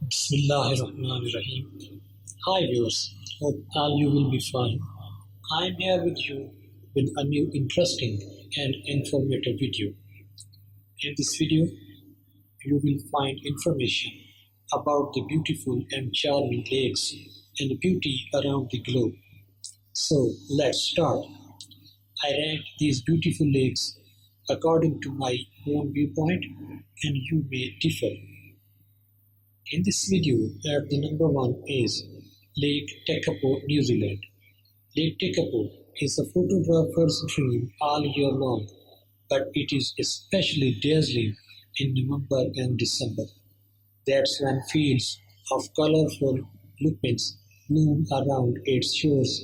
Bismillahirrahmanirrahim. Hi viewers, hope all you will be fine. I am here with you with a new interesting and informative video. In this video, you will find information about the beautiful and charming lakes and beauty around the globe. So let's start. I rank these beautiful lakes according to my own viewpoint and you may differ. In this video, at the number 1 is Lake Tekapo, New Zealand. Lake Tekapo is a photographer's dream all year long, but it is especially dazzling in November and December. That's when fields of colorful lupins bloom around its shores,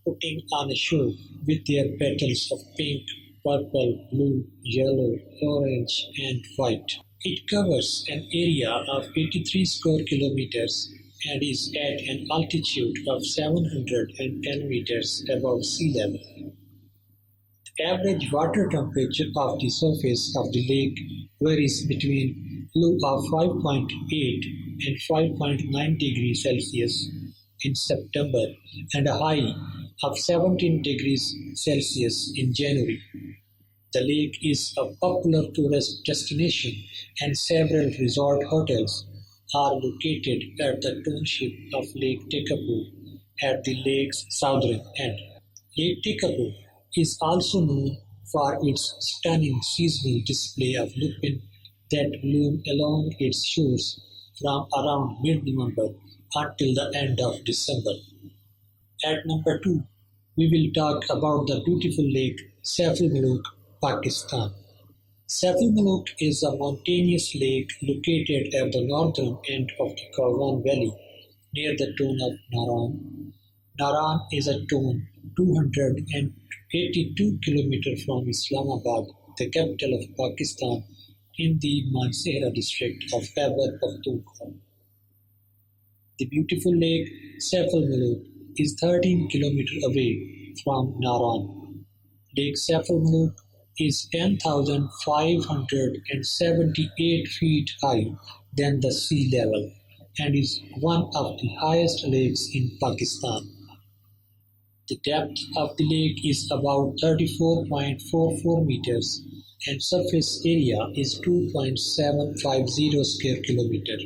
putting on a show with their petals of pink, purple, blue, yellow, orange, and white. It covers an area of 83 square kilometers and is at an altitude of 710 meters above sea level. The average water temperature of the surface of the lake varies between low of 5.8 and 5.9 degrees Celsius in September and a high of 17 degrees Celsius in January. The lake is a popular tourist destination and several resort hotels are located at the township of Lake Tekapo at the lake's southern end. Lake Tekapo is also known for its stunning seasonal display of lupin that bloom along its shores from around mid-November until the end of December. At number 2, we will talk about the beautiful lake Saiful, Pakistan. Saiful is a mountainous lake located at the northern end of the Kawan Valley near the town of Naran. Naran is a town 282 km from Islamabad, the capital of Pakistan, in the Mansehra district of Khyber Pakhtunkhwa. The beautiful lake Saiful is 13 km away from Naran. Lake Saiful is 10,578 feet high than the sea level and is one of the highest lakes in Pakistan. The depth of the lake is about 34.44 meters and surface area is 2.750 square kilometer.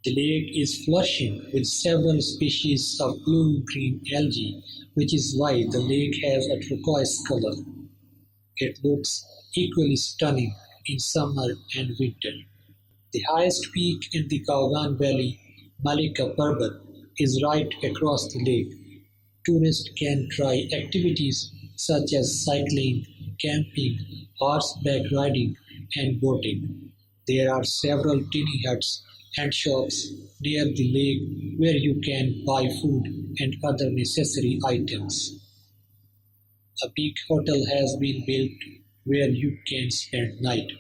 The lake is flourishing with several species of blue-green algae, which is why the lake has a turquoise color. It looks equally stunning in summer and winter. The highest peak in the Kawan Valley, Malika Parbat, is right across the lake. Tourists can try activities such as cycling, camping, horseback riding, and boating. There are several tiny huts and shops near the lake where you can buy food and other necessary items. A big hotel has been built where you can spend night.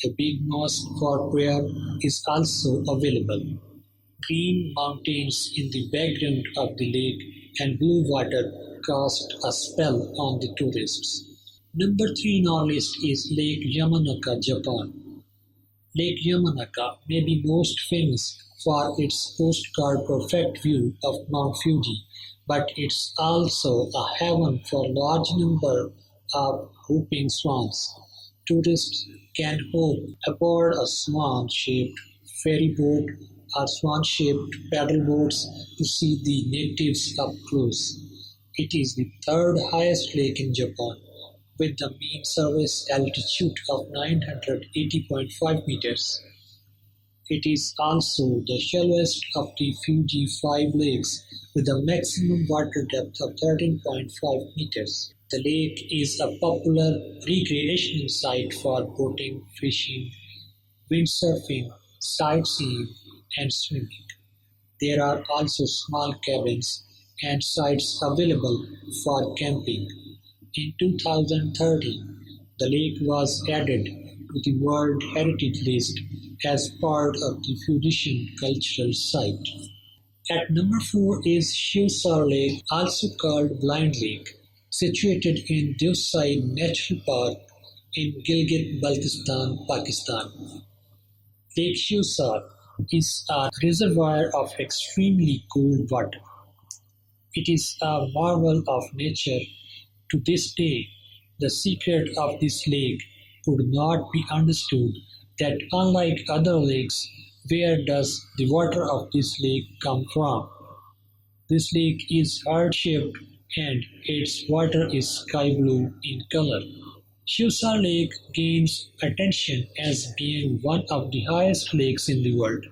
A big mosque for prayer is also available. Green mountains in the background of the lake and blue water cast a spell on the tourists. Number 3 in our list is Lake Yamanaka, Japan. Lake Yamanaka may be most famous for its postcard perfect view of Mount Fuji, but it's also a haven for a large number of whooping swans. Tourists can hop aboard a swan-shaped ferry boat or swan-shaped paddle boats to see the natives up close. It is the third highest lake in Japan, with the mean surface altitude of 980.5 meters. It is also the shallowest of the Fuji 5 lakes with a maximum water depth of 13.5 meters. The lake is a popular recreational site for boating, fishing, windsurfing, sightseeing, and swimming. There are also small cabins and sites available for camping. In 2013, the lake was added to the World Heritage List as part of the Fujian Cultural Site. At number 4 is Sheosar Lake, also called Blind Lake, situated in Deosai Natural Park in Gilgit-Baltistan, Pakistan. Lake Sheosar is a reservoir of extremely cold water. It is a marvel of nature. To this day, the secret of this lake could not be understood that unlike other lakes, where does the water of this lake come from? This lake is heart-shaped and its water is sky blue in color. Sheosar Lake gains attention as being one of the highest lakes in the world.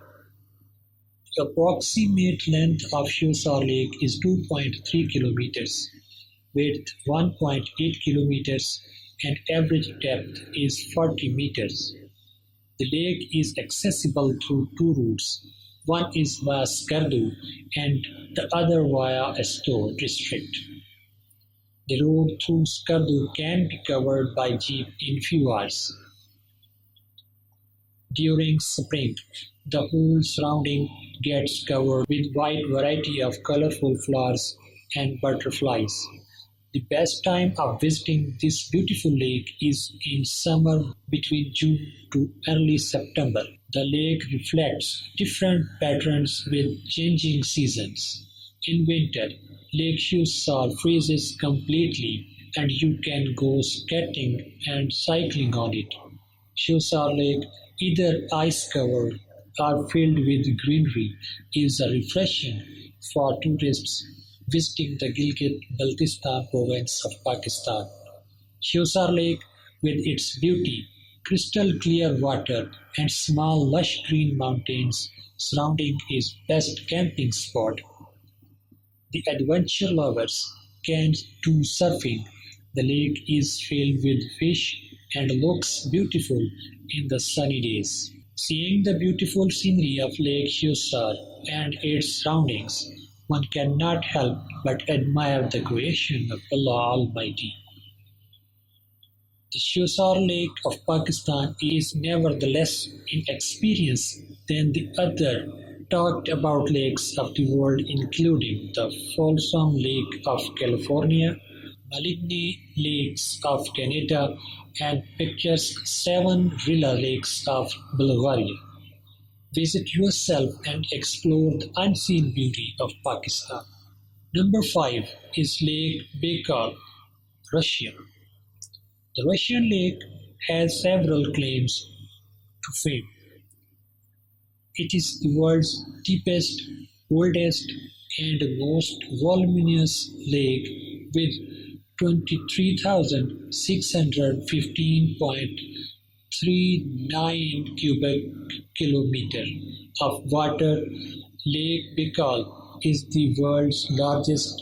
The approximate length of Sheosar Lake is 2.3 kilometers, width 1.8 kilometers, and average depth is 40 meters. The lake is accessible through two routes. One is via Skardu and the other via Esto district. The road through Skardu can be covered by jeep in few hours. During spring, the whole surrounding gets covered with wide variety of colorful flowers and butterflies. The best time of visiting this beautiful lake is in summer between June to early September. The lake reflects different patterns with changing seasons. In winter, Lake Sheosar freezes completely and you can go skating and cycling on it. Sheosar Lake, either ice-covered or filled with greenery, is refreshing for tourists visiting the Gilgit-Baltistan province of Pakistan. Sheosar Lake, with its beauty, crystal clear water, and small lush green mountains surrounding is best camping spot. The adventure lovers can do surfing. The lake is filled with fish and looks beautiful in the sunny days. Seeing the beautiful scenery of Lake Sheosar and its surroundings, one cannot help but admire the creation of Allah Almighty. The Sheosar Lake of Pakistan is nevertheless in experience than the other talked about lakes of the world, including the Folsom Lake of California, Maligne Lakes of Canada, and picturesque Seven Rila Lakes of Bulgaria. Visit yourself and explore the unseen beauty of Pakistan. Number 5 is Lake Baikal, Russia. The Russian lake has several claims to fame. It is the world's deepest, oldest, and most voluminous lake with 23,615.39 cubic kilometer of water. Lake Baikal is the world's largest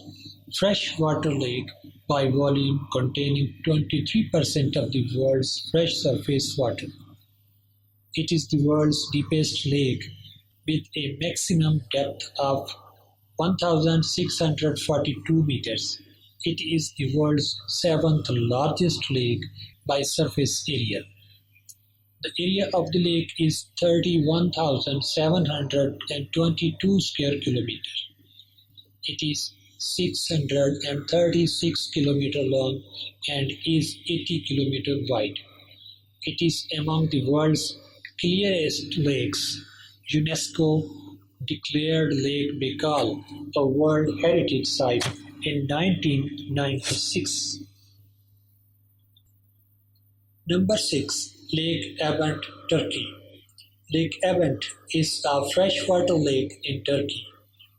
freshwater lake by volume, containing 23% of the world's fresh surface water. It is the world's deepest lake with a maximum depth of 1,642 meters. It is the world's seventh largest lake by surface area. The area of the lake is 31,722 square kilometers. It is 636 kilometers long and is 80 kilometers wide. It is among the world's clearest lakes. UNESCO declared Lake Baikal a World Heritage Site in 1996. Number 6. Lake Abant, Turkey. Lake Abant is a freshwater lake in Turkey.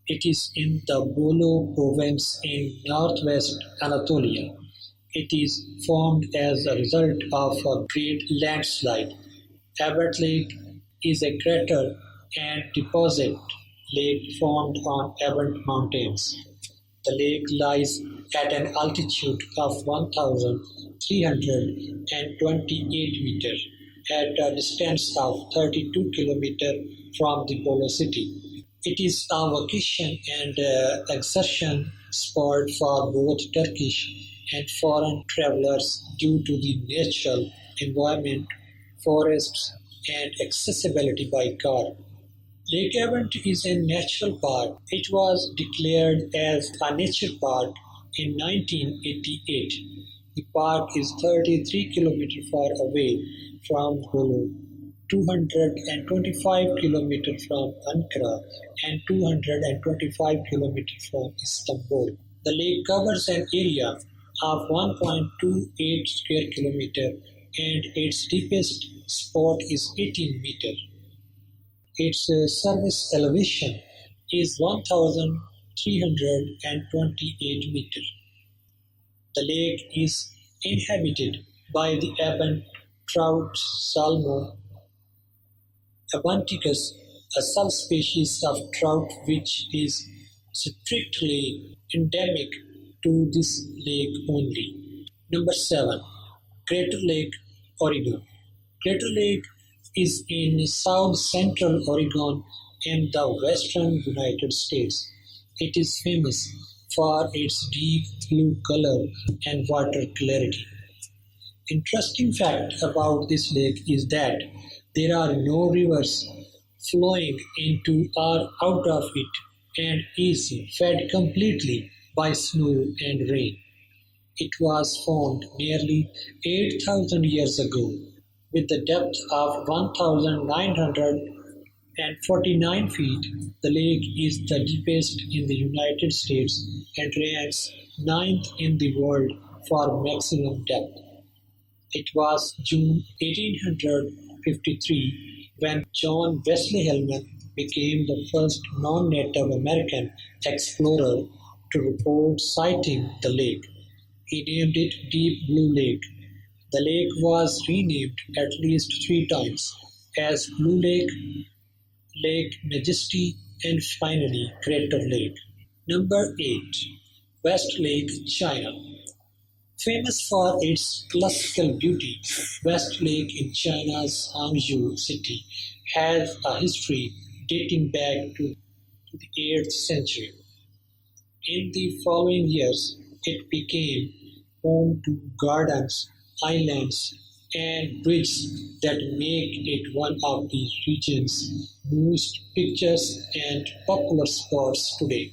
It is in the Bolu province in northwest Anatolia. It is formed as a result of a great landslide. Abant Lake is a crater and deposit lake formed on Abant Mountains. The lake lies at an altitude of 1,328 meters at a distance of 32 kilometers from the Bolu city. It is a vacation and exertion spot for both Turkish and foreign travelers due to the natural environment, forests, and accessibility by car. Lake Abant is a natural park. It was declared as a nature park in 1988. The park is 33 kilometers far away from Bolu. 225 km from Ankara and 225 km from Istanbul. The lake covers an area of 1.28 square kilometer and its deepest spot is 18 meter. Its surface elevation is 1,328 meter. The lake is inhabited by the Abant trout salmon Abanticus, a subspecies of trout which is strictly endemic to this lake only. Number 7. Crater Lake, Oregon. Crater Lake is in south central Oregon in the western United States. It is famous for its deep blue color and water clarity. Interesting fact about this lake is that there are no rivers flowing into or out of it and is fed completely by snow and rain. It was formed nearly 8,000 years ago with a depth of 1,949 feet. The lake is the deepest in the United States and ranks ninth in the world for maximum depth. It was June 1853 when John Wesley Hellman became the first non-Native American explorer to report sighting the lake. He named it Deep Blue Lake. The lake was renamed at least 3 times as Blue Lake, Lake Majesty, and finally Crater Lake. Number 8. West Lake, China. Famous for its classical beauty, West Lake in China's Hangzhou city has a history dating back to the 8th century. In the following years, it became home to gardens, islands, and bridges that make it one of the region's most picturesque and popular spots today.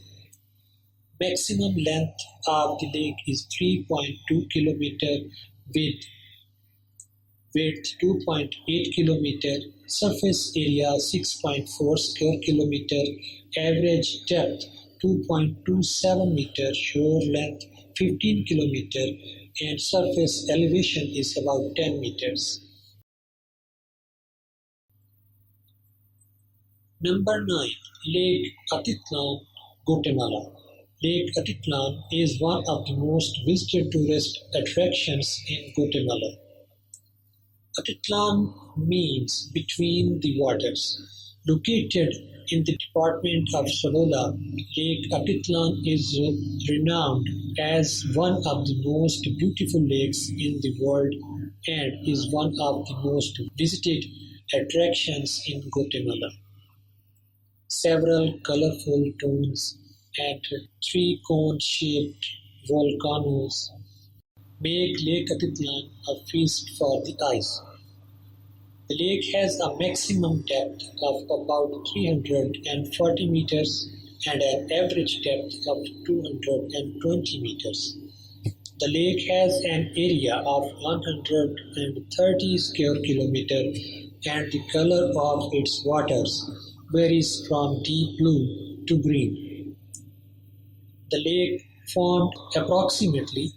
Maximum length of the lake is 3.2 km, width 2.8 km, surface area 6.4 square kilometer, average depth 2.27 meter, shore length 15 kilometer, and surface elevation is about 10 meters. Number 9. Lake Atitlan, Guatemala. Lake Atitlan is one of the most visited tourist attractions in Guatemala. Atitlan means between the waters. Located in the department of Sonora, Lake Atitlan is renowned as one of the most beautiful lakes in the world and is one of the most visited attractions in Guatemala. Several colorful tones and three-cone-shaped volcanoes make Lake Atitlan a feast for the eyes. The lake has a maximum depth of about 340 meters and an average depth of 220 meters. The lake has an area of 130 square kilometers and the color of its waters varies from deep blue to green. The lake formed approximately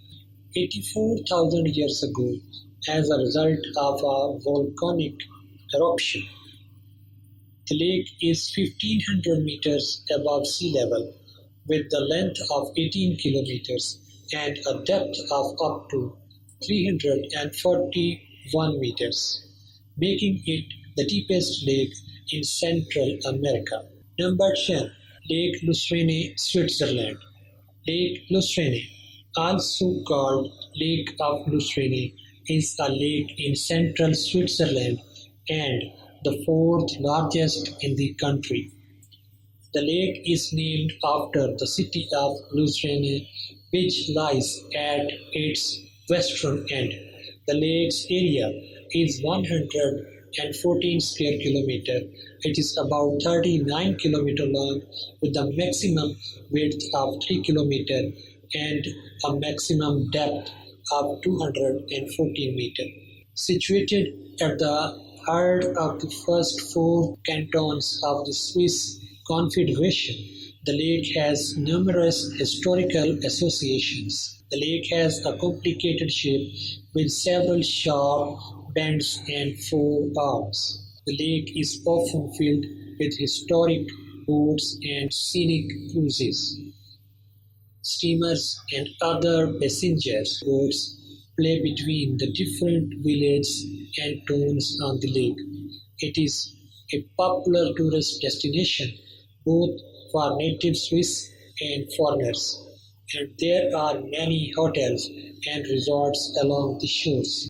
84,000 years ago as a result of a volcanic eruption. The lake is 1,500 meters above sea level with the length of 18 kilometers and a depth of up to 341 meters, making it the deepest lake in Central America. Number 10. Lake Lucerne, Switzerland. Lake Lucerne, also called Lake of Lucerne, is a lake in central Switzerland and the fourth largest in the country. The lake is named after the city of Lucerne, which lies at its western end. The lake's area is 114 square kilometer. It is about 39 kilometer long with a maximum width of 3 kilometer and a maximum depth of 214 meters. Situated at the heart of the first four cantons of the Swiss Confederation, the lake has numerous historical associations. The lake has a complicated shape with several sharp bends and four arms. The lake is often filled with historic boats and scenic cruises. Steamers and other passenger boats play between the different villages and towns on the lake. It is a popular tourist destination both for native Swiss and foreigners, and there are many hotels and resorts along the shores.